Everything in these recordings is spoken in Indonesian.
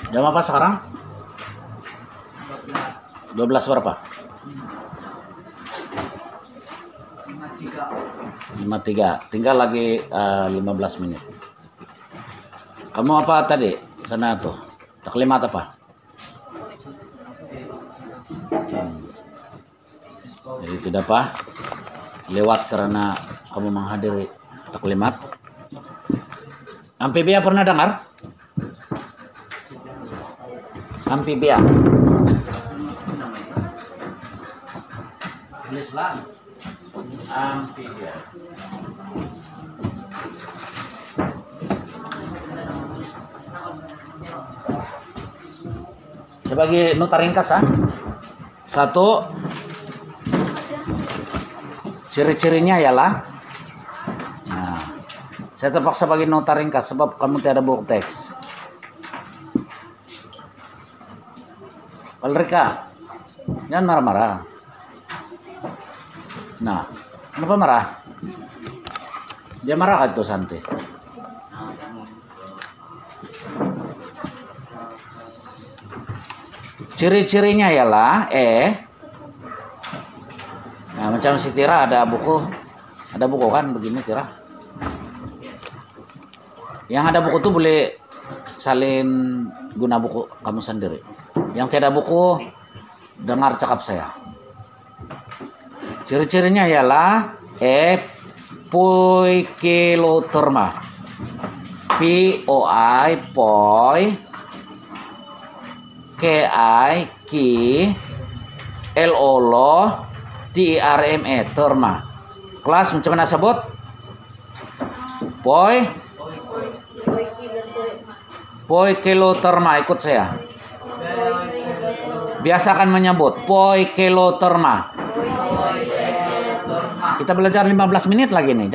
Jam apa sekarang? 12 berapa? 5.3. Tinggal lagi 15 menit. Kamu apa tadi? Sana tuh. Taklimat apa? Jadi tidak apa? Lewat karena kamu menghadiri taklimat. Amphibia pernah dengar? Amphibia. Tulislah amphibia. Sebagai nota ringkas, satu, ciri-cirinya ialah, nah, saya terpaksa bagi nota ringkas sebab kamu tiada buku teks. Rika, jangan marah-marah. Nah, kenapa marah? Dia marah kan tuh Santi? Ciri-cirinya ialah nah, macam si Tira ada buku kan begini Tira. Yang ada buku tuh boleh salin guna buku kamu sendiri. Yang tidak buku dengar cakap saya. Ciri-cirinya ialah poikiloterma. POI poi KI LOLO TIRME terma. Kelas macam mana sebut? Poikiloterma, ikut saya. Biasakan menyebut poikiloterma. Kita belajar 15 menit lagi nih.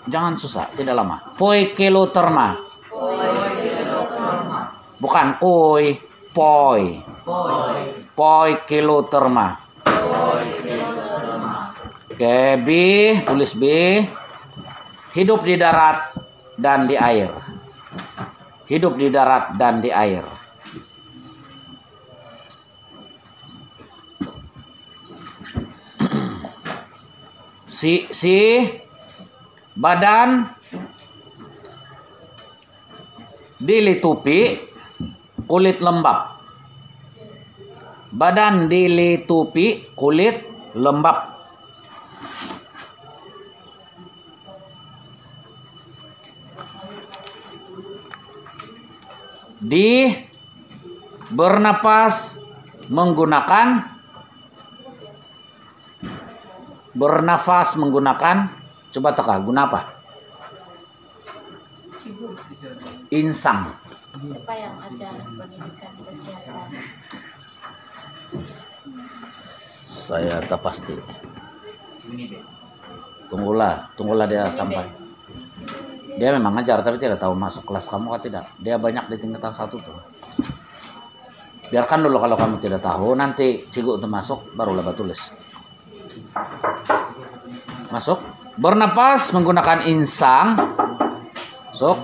Jangan susah, tidak lama. Poikiloterma. Bukan poi. Poikiloterma. Oke, B, tulis B. Hidup di darat dan di air. Hidup di darat dan di air. Si badan dilitupi kulit lembab. Badan dilitupi kulit lembab. Di bernapas menggunakan coba teka guna apa? Insang. Siapa yang ajar pendidikan kesehatan? Saya tak pasti. Tunggulah dia sampai. Dia memang ngajar tapi tidak tahu masuk kelas kamu atau tidak. Dia banyak di tingkatan 1 tuh. Biarkan dulu kalau kamu tidak tahu, nanti cikgu untuk masuk barulah tulis. Masuk. Bernapas menggunakan insang. Masuk.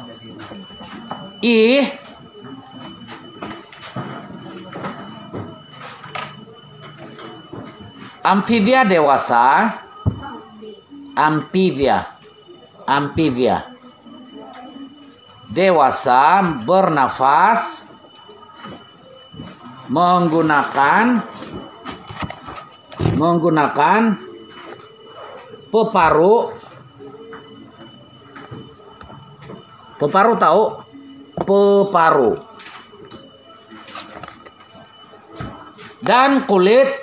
Amphibia dewasa. Amphibia dewasa bernafas menggunakan peparu. Peparu tahu? Peparu. Dan kulit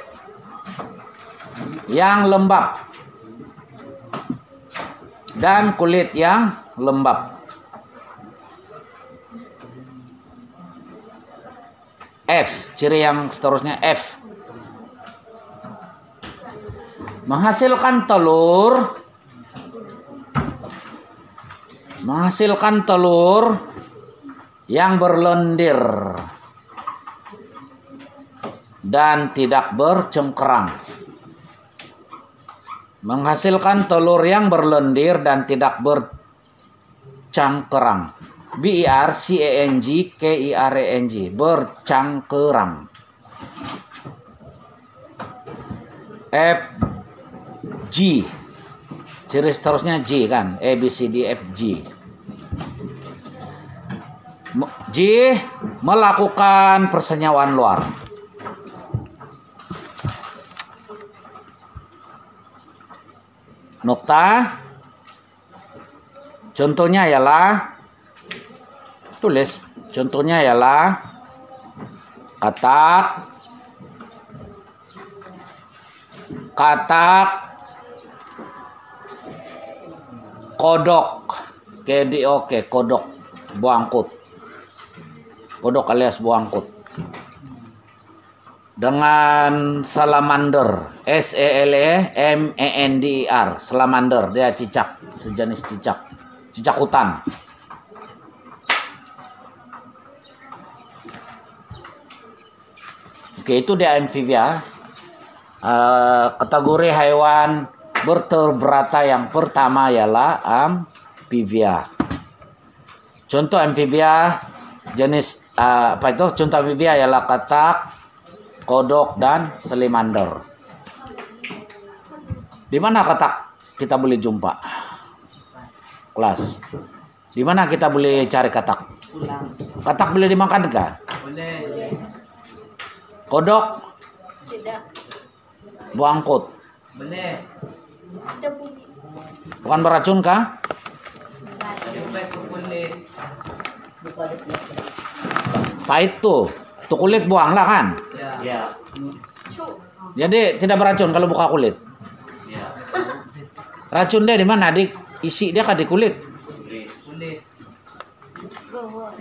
yang lembab. F, ciri yang seterusnya F. Menghasilkan telur yang berlendir dan tidak bercengkerang. Menghasilkan telur yang berlendir dan tidak bercangkerang. BERCANGKIRANG, bercangkerang. FG, ciri seterusnya G kan, A B C D F G. G, melakukan persenyawaan luar. Nokta, contohnya ialah, tulis, contohnya ialah katak kodok, KDOK, kodok, buangkut. Kodok alias buangkut. Dengan salamander, SELEMANDER, salamander, dia cicak, sejenis cicak, cicak hutan. Oke, itu dia amfibia. Kategori hewan bervertebrata yang pertama ialah amfibia. Contoh amfibia jenis apa itu? Contoh amfibia ialah katak, kodok, dan salamander. Di mana katak kita boleh jumpa? Kelas. Di mana kita boleh cari katak? Katak boleh dimakan kah? Boleh. Kodok, Tidak. buangkut. Boleh. Tidak boleh. Bukan beracun kah? Boleh. Pahit tuh. Tuh kulit buanglah kan? Ya. Jadi tidak beracun kalau buka kulit. Ya. Racun dia di mana? Di isi dia kan di kulit. Boleh. Bahwa.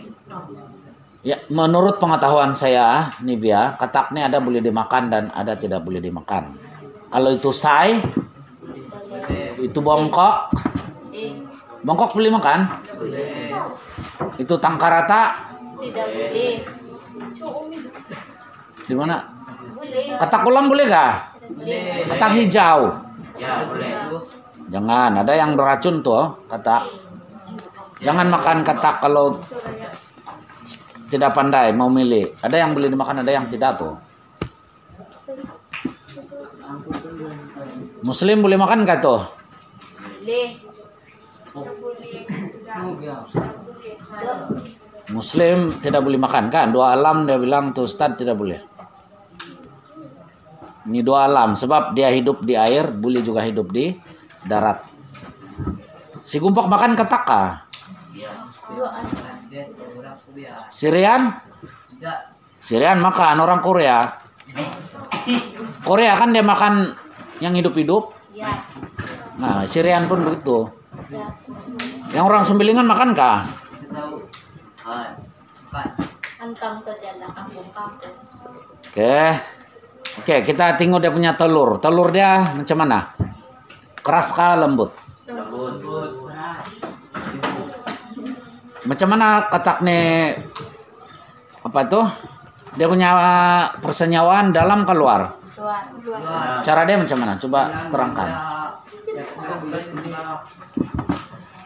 Ya, menurut pengetahuan saya, Nivia, katak ini ada boleh dimakan dan ada tidak boleh dimakan. Kalau itu sai, itu bongkok, bongkok boleh makan. Boleh. Itu tangkarata, Tidak boleh. di mana? Boleh. Katak ulam boleh kah? Boleh. Katak hijau. Ya, boleh. Jangan, ada yang beracun tuh, katak. Jangan makan katak kalau tidak pandai mau milih. Ada yang boleh dimakan, ada yang tidak tuh. Muslim boleh makan nggak tuh? Boleh. Muslim tidak boleh makan kan? Dua alam dia bilang tuh Ustaz tidak boleh. Ini dua alam sebab dia hidup di air, boleh juga hidup di darat. Si Gumpok makan katak kah? Sirian? Sirian makan, orang Korea. Korea kan dia makan yang hidup-hidup. Ya. Nah, Sirian pun begitu. Ya. Yang orang Sembilingan makan kah? Antang saja lah kampung-kampung. Oke, kita tengok dia punya telur. Telur dia macam mana? Keras kah, lembut? Macam mana katak nih? Apa itu? Dia punya persenyawaan dalam keluar. Luar. Cara dia macam mana? Coba terangkan.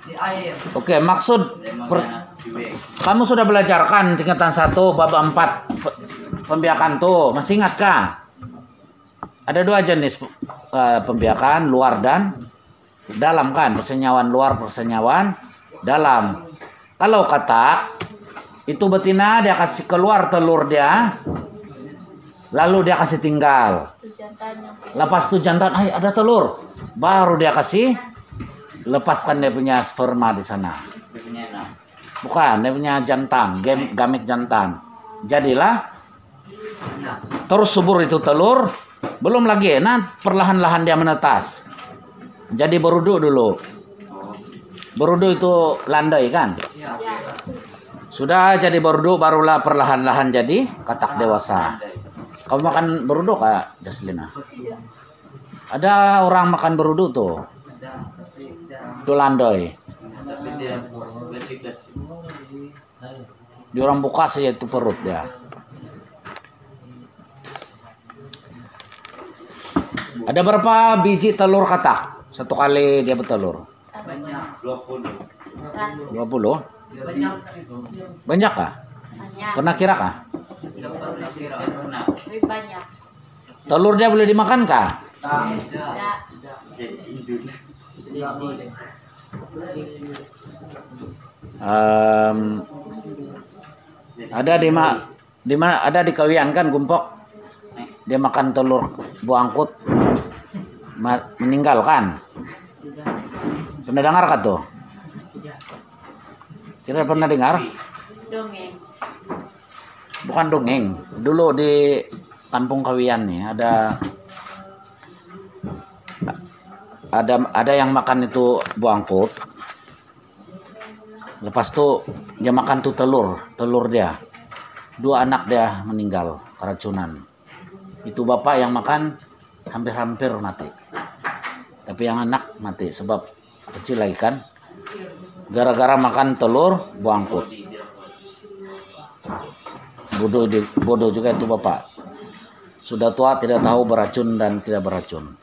Di air. Oke, maksud kamu sudah belajarkan tingkatan 1 bab 4 pembiakan tuh. Masih ingat kah? Ada dua jenis pembiakan, luar dan dalam kan? Persenyawaan luar, persenyawaan dalam. Kalau katak itu betina dia kasih keluar telur dia, lalu dia kasih tinggal. Lepas itu jantan, ada telur, baru dia kasih lepaskan dia punya sperma di sana. Bukan, dia punya jantan, gamit jantan. Jadilah terus subur itu telur, belum lagi, nah perlahan-lahan dia menetas. Jadi berudu dulu. Berudu itu landai kan? Ya. Sudah jadi berudu barulah perlahan-lahan jadi katak dewasa. Kamu makan berudu kak, Jaslina? Ada orang makan berudu tuh. Itu landai. Di orang buka saja itu perut dia. Ada berapa biji telur katak? Satu kali dia bertelur. Banyak. 20. Banyak itu. Banyak kah? Banyak. Pernah kira kah? Tidak pernah kira. Pernah. Lebih banyak. Telur dia boleh dimakan kah? Tidak. Ada ada di Kawian kan Gumpok. Dia makan telur buangkut meninggal kan? Pernah dengar kah tuh? Kita pernah dengar? Dongeng. Bukan dongeng. Dulu di Kampung Kawian nih ada yang makan itu buangkut. Lepas tuh dia makan tuh telur dia. 2 anak dia meninggal keracunan. Itu bapak yang makan hampir-hampir mati. Tapi yang anak mati sebab kecil lagi kan. Gara-gara makan telur buangkut. Bodoh juga itu bapak. Sudah tua tidak tahu beracun dan tidak beracun.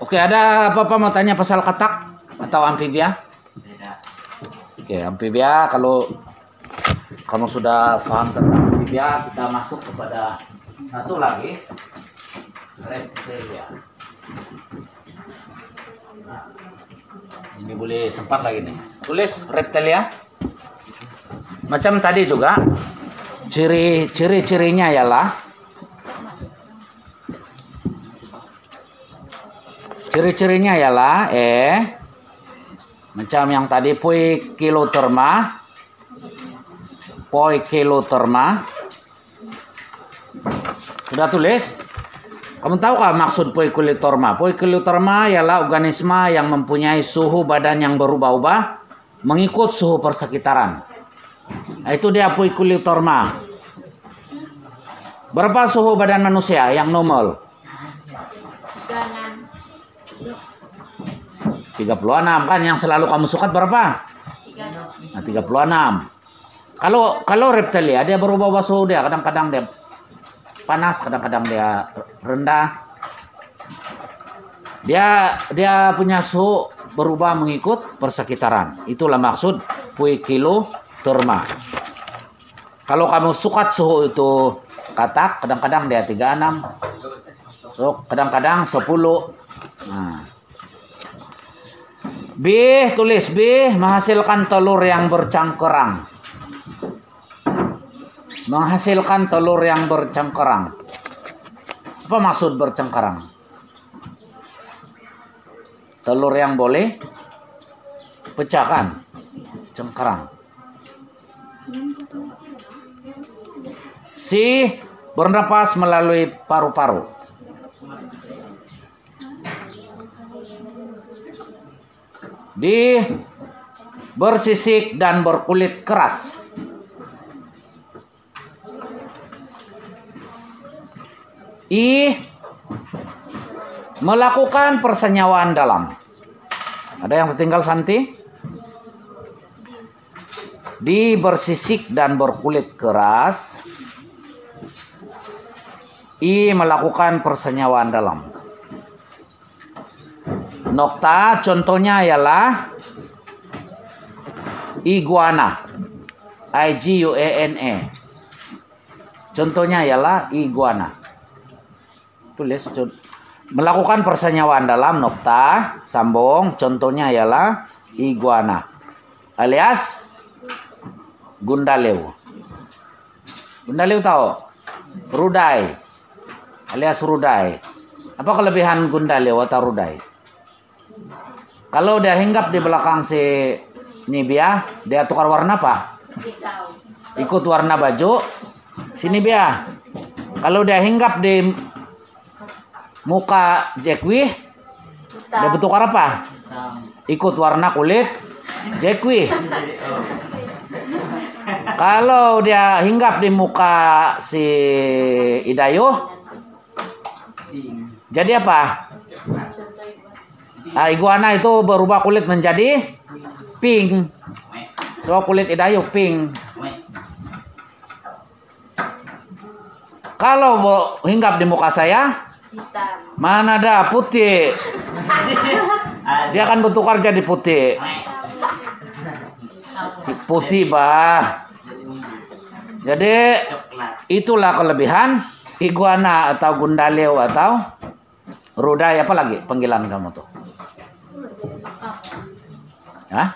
Oke, ada apa-apa mau tanya pasal katak atau amfibia? Oke, amfibia, kalau kamu sudah paham tentang amfibia, kita masuk kepada satu lagi, reptilia. Nah, ini boleh sempat lagi nih. Tulis reptilia. Macam tadi juga, ciri-cirinya ialah macam yang tadi poikiloterma. Sudah tulis? Kamu tahu kah maksud poikiloterma? Poikiloterma ialah organisme yang mempunyai suhu badan yang berubah-ubah mengikut suhu persekitaran. Itu dia poikiloterma. Berapa suhu badan manusia yang normal? 36 kan, yang selalu kamu suka berapa? 36. Nah, 36. Kalau reptilia dia berubah-ubah suhu dia, kadang-kadang dia panas, kadang-kadang dia rendah. Dia punya suhu berubah mengikut persekitaran. Itulah maksud poikiloterma. Kalau kamu suka suhu itu katak, kadang-kadang dia 36. So, kadang-kadang 10. Nah. B, tulis B, menghasilkan telur yang bercangkerang. Menghasilkan telur yang bercangkerang. Apa maksud bercangkerang? Telur yang boleh pecahkan, cengkerang. C, bernapas melalui paru-paru. D, bersisik dan berkulit keras. I, melakukan persenyawaan dalam. Ada yang tertinggal Santi? D, bersisik dan berkulit keras. I, melakukan persenyawaan dalam. Nokta contohnya ialah iguana. IGUANA. Contohnya ialah iguana. Tulis melakukan persenyawaan dalam, nokta, sambung, contohnya ialah iguana alias gundaleu. Gundaleu tahu? Rudai alias rudai. Apa kelebihan gundaleu atau rudai? Kalau dia hinggap di belakang si nibia, dia tukar warna apa? Ikut warna baju si nibia. Kalau dia hinggap di muka Jekwi, dia bertukar apa? Ikut warna kulit Jekwi. Kalau dia hinggap di muka si Idayo, jadi apa? Nah, iguana itu berubah kulit menjadi pink. So kulit Idayo pink. Kalau hinggap di muka saya, mana ada putih. Dia akan bertukar jadi putih. Putih, bah. Jadi itulah kelebihan iguana atau gundaleo atau rudai. Apa lagi panggilan kamu tuh? Hah?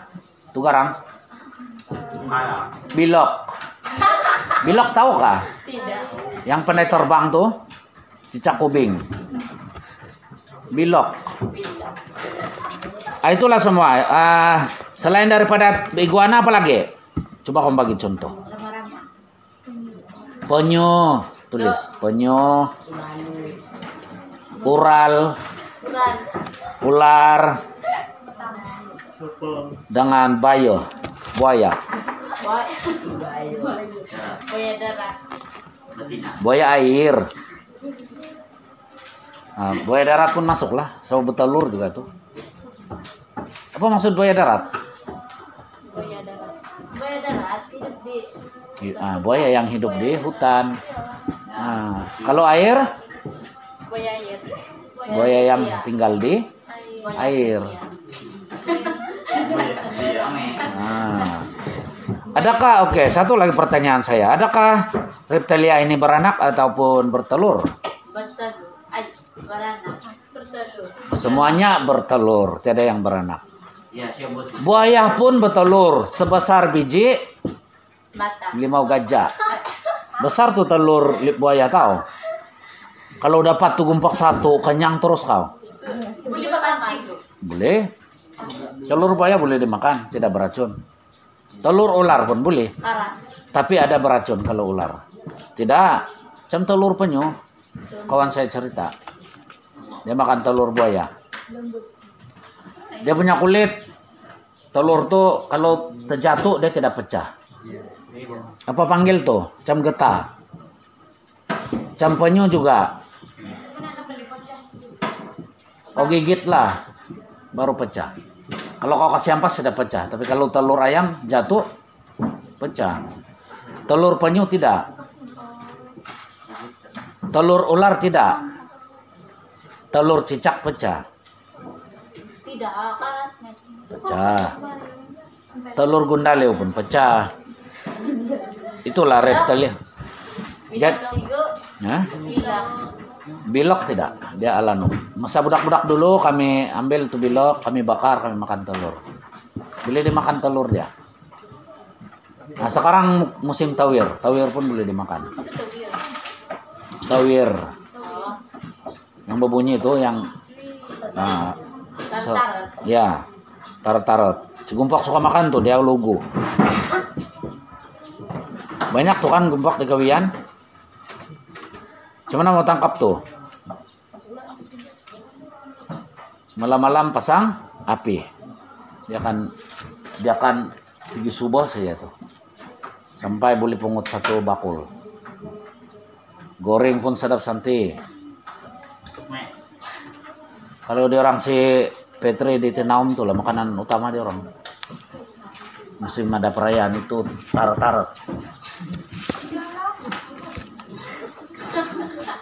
Tugarang? Bilok. Bilok tahu kah? Tidak. Yang pandai terbang tuh cicak kubing. Bilok. Itulah semua. Selain daripada iguana apa lagi? Coba kamu bagi contoh. Rama-rama. Penyu, tulis penyu, ural, Uran. ular, dengan buaya. Buaya darat. Buaya air. Buaya darat pun masuklah, sama betelur juga tuh. Apa maksud buaya darat? Buaya darat. Buaya darat hidup di Buaya yang hidup di hutan. Kalau air, buaya air. buaya yang tinggal di Buaya air. sepian. Adakah, oke, satu lagi pertanyaan saya. Adakah reptilia ini beranak ataupun bertelur? Bertelur. Beranak. Bertelur. Semuanya bertelur, tidak ada yang beranak. Ya, siap bos. Buaya pun bertelur sebesar biji Mata. limau gajah. Besar tuh telur buaya tahu. Kalau dapat tuh gumpak satu, kenyang terus kau. Boleh pancing. Boleh. Telur buaya boleh dimakan, tidak beracun. Telur ular pun boleh, Karas. tapi ada beracun kalau ular. Tidak. Macam telur penyu. Kawan saya cerita. Dia makan telur buaya. Dia punya kulit. Telur tuh kalau terjatuh dia tidak pecah. Apa panggil tuh? Cam getah. Cam penyu juga. Kau gigit lah, baru pecah. Kalau kau kasih ampas sudah pecah. Tapi kalau telur ayam jatuh, pecah. Telur penyu tidak. Telur ular tidak. Telur cicak pecah. Tidak, karas. Pecah. Telur gundaleo pun pecah. Itulah reptilia. Bilang sigo. Hah? Bilang. Bilok tidak, dia alanu. Masa budak-budak dulu kami ambil tuh bilok, kami bakar, kami makan telur. Boleh dimakan telur dia. Nah sekarang musim tawir, tawir pun boleh dimakan. Tawir, yang berbunyi itu yang, Tarot. ya, tarot-tarot. Si Gumpak suka makan tuh, dia lugu. Banyak tuh kan Gumpak di kawian. Cuman mau tangkap tuh. Malam-malam pasang api. Dia akan pergi subuh saja tuh. Sampai boleh pungut satu bakul. Goreng pun sedap santi. Kalau di orang si Petri di Tenaum tuh lah makanan utama di orang. Musim ada perayaan itu tarot-tarot.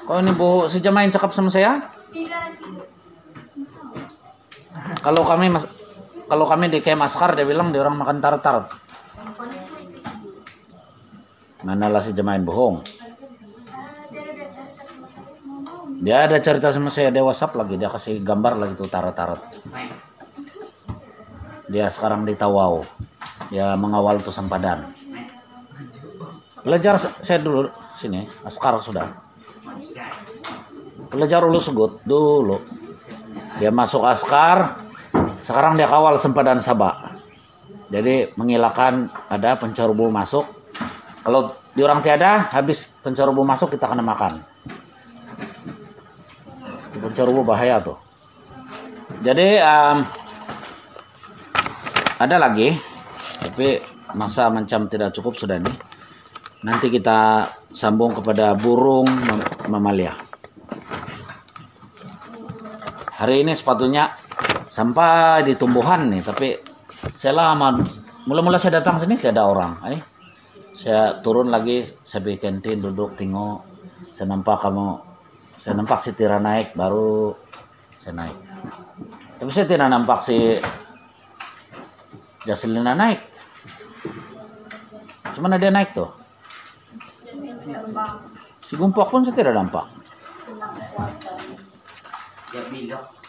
Kok ini Bu si Jamain cakap sama saya? Kalau kami di Kem Askar dia bilang dia orang makan tarot-tarot. Manalah si Jamain bohong. Dia ada cerita sama saya, dia WhatsApp lagi, dia kasih gambar lagi tuh tarot-tarot. Dia sekarang di Tawau. Dia mengawal tuh sempadan. Belajar saya dulu sini, Askar sudah. Belajar Ulu Sugut dulu. Dia masuk Askar, sekarang dia kawal sempadan Sabak. Jadi mengilakan ada penceroboh masuk. Kalau di orang tiada, habis penceroboh masuk kita kena makan. Penceroboh bahaya tuh. Jadi ada lagi, tapi masa macam tidak cukup sudah nih. Nanti kita sambung kepada burung mamalia. Hari ini sepatunya sampai di tumbuhan nih, tapi saya lama. Mula-mula saya datang sini tidak ada orang. Saya turun lagi, saya bikin kantin duduk tengok. Saya nampak si Tira naik, baru saya naik. Tapi saya tidak nampak si Jaselina naik. Cuma dia naik tuh. Si Gumpak pun saya tidak dampak. Ya bilok.